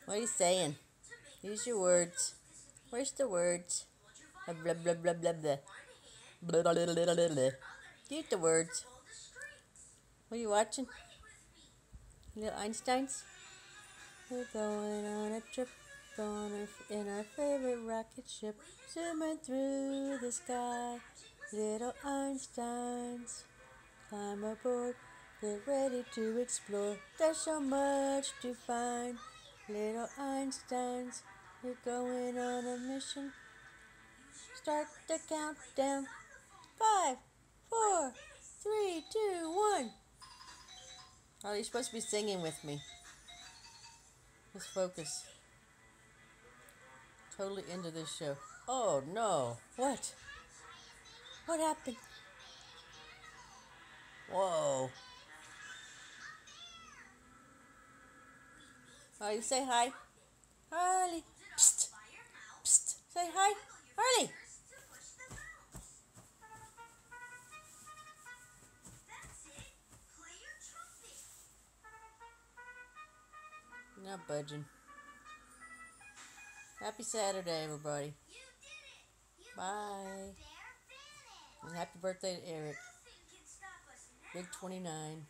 What are you saying? Use your words. Where's the words? Blah blah blah blah blah blah. Blah blah blah blah blah blah. Use the words. What are you watching? Little Einsteins? We're going on a trip in our favorite rocket ship, zooming through the sky. Little Einsteins, climb aboard, get ready to explore. There's so much to find. Little Einsteins, we're going on a mission. Start the countdown. 5, 4, 3, 2, 1. Oh, you're supposed to be singing with me. Let's focus. Totally into this show. Oh no. What? What happened? Whoa. Oh, you say hi. Harley. Psst. Psst. Say hi. Harley. Not budging. Happy Saturday, everybody. Bye. And happy birthday to Eric. Big 29.